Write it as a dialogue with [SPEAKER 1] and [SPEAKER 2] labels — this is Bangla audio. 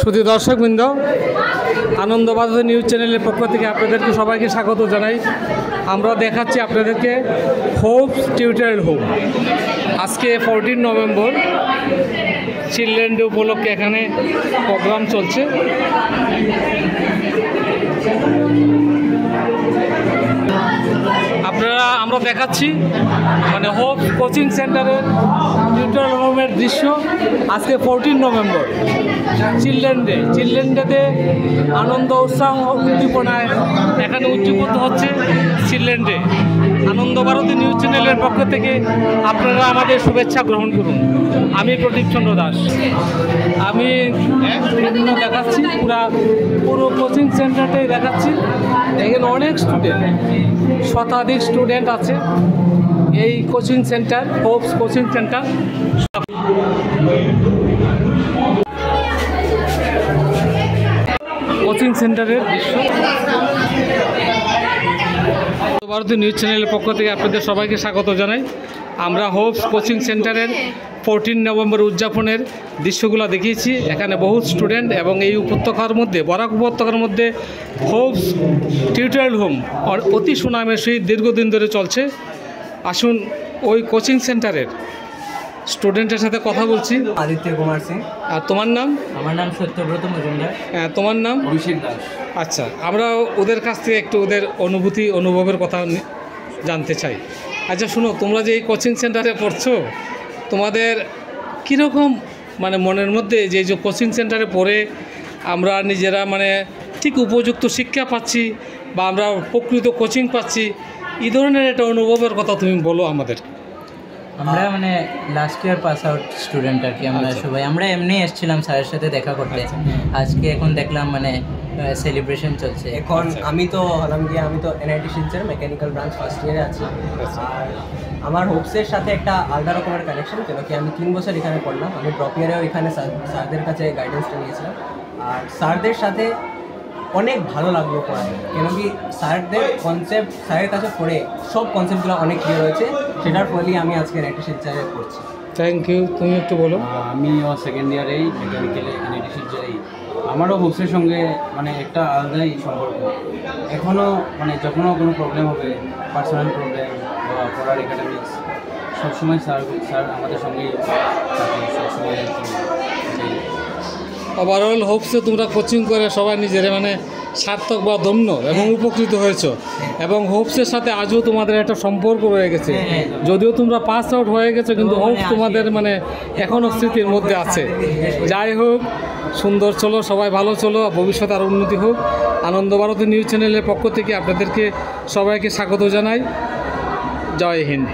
[SPEAKER 1] সুধী দর্শকবৃন্দ, আনন্দবাজার নিউজ চ্যানেলের পক্ষ থেকে আপনাদেরকে সবাইকে স্বাগত জানাই। আমরা দেখাচ্ছি আপনাদেরকে হোপস টিউটোরিয়াল হোম। আজকে 14 নভেম্বর চিলড্রেন ডে উপলক্ষে এখানে প্রোগ্রাম চলছে। আমরা দেখাচ্ছি মানে হোপ কোচিং সেন্টারের টিউটোরিয়াল হোমের দৃশ্য। আজকে 14 নভেম্বর চিলড্রেন ডেতে আনন্দ উৎসাহ উদ্দীপনায় এখানে উজ্জীবিত হচ্ছে চিলড্রেন ডে। আনন্দ ভারতী নিউজ চ্যানেলের পক্ষ থেকে আপনারা আমাদের শুভেচ্ছা গ্রহণ করুন। আমি প্রদীপ চন্দ্র দাস। আমি বিভিন্ন দেখাচ্ছি, পুরো কোচিং সেন্টারটাই দেখাচ্ছি। এখানে অনেক স্টুডেন্ট, শতাধিক স্টুডেন্ট আছে এই coaching centre, Hopes coaching centre. Coaching সেন্টারের দৃশ্য। ভারতী নিউজ চ্যানেলের পক্ষ থেকে আপনাদের সবাইকে স্বাগত জানাই। আমরা হোপস কোচিং সেন্টারের 14 নভেম্বর উদযাপনের দৃশ্যগুলো দেখিয়েছি। এখানে বহু স্টুডেন্ট এবং এই উপত্যকার মধ্যে, বরাক উপত্যকার মধ্যে হোপস টিউটোরিয়াল হোম অতি সুনামের সহিত দীর্ঘদিন ধরে চলছে। আসুন ওই কোচিং সেন্টারের স্টুডেন্টের সাথে কথা বলছি।
[SPEAKER 2] আদিত্য কুমার সিং।
[SPEAKER 1] আর তোমার নাম?
[SPEAKER 2] আমার নাম সত্যব্রত মজুমদার।
[SPEAKER 1] হ্যাঁ, তোমার নাম?
[SPEAKER 2] অভিষেক দাস।
[SPEAKER 1] আচ্ছা, আমরা ওদের কাছ থেকে একটু ওদের অনুভবের কথা জানতে চাই। আচ্ছা শুনো, তোমরা যে এই কোচিং সেন্টারে পড়ছো, তোমাদের কীরকম মানে মনের মধ্যে যে কোচিং সেন্টারে পড়ে আমরা নিজেরা মানে ঠিক উপযুক্ত শিক্ষা পাচ্ছি বা আমরা প্রকৃত কোচিং পাচ্ছি, এই ধরনের একটা অনুভবের কথা তুমি বলো আমাদের।
[SPEAKER 2] আমরা মানে last year pass out student আর কি। আমরা সবাই আমরা এমনি এসেছিলাম স্যারের সাথে দেখা করতে। আজকে এখন দেখলাম মানে সেলিব্রেশন চলছে।
[SPEAKER 3] এখন আমি তো NIT Silchar mechanical branch first ইয়ারে আছি। আর আমার হোপসের সাথে একটা আলাদা রকমের কানেকশন, কেন কি আমি 3 বছর এখানে পড়লাম। আমি ড্রপ ইয়ারেও এখানে স্যারদের কাছে গাইডেন্সটা নিয়েছিলাম। আর স্যারদের সাথে অনেক ভালো লাগলো পড়ায়, কেন কি স্যারের কাছে পড়ে সব কনসেপ্টগুলো অনেক ক্লিয়ার হয়েছে। সেটার ফলেই আমি আজকে এনআইটি শিলচরে পড়ছি।
[SPEAKER 1] Thank you. তুমি একটু বলো।
[SPEAKER 4] আমিও সেকেন্ড ইয়ারেই মেকানিক্যালে এনআইটি শিলচরেই। আমারও হোপসের সঙ্গে মানে একটা আলাদাই সম্পর্ক। এখনও মানে যখনও কোনো প্রবলেম হবে, পার্সোনাল প্রবলেম বা পড়ার একাডেমিক্স, সবসময় স্যার আমাদের সঙ্গেই থাকে, সবসময়।
[SPEAKER 1] ওভারঅল হোপসে তোমরা কোচিং করে সবাই নিজের মানে সার্থক বা ধন্য এবং উপকৃত হয়েছো, এবং হোপসের সাথে আজও তোমাদের একটা সম্পর্ক রয়ে গেছে। যদিও তোমরা পাস আউট হয়ে গেছো, কিন্তু হোপস তোমাদের মানে এখনও স্মৃতির মধ্যে আছে। যাই হোক, সুন্দর চলো, সবাই ভালো চলো, ভবিষ্যতে আরও উন্নতি হোক। আনন্দ ভারতী নিউজ চ্যানেলের পক্ষ থেকে আপনাদেরকে সবাইকে স্বাগত জানাই। জয় হিন্দ।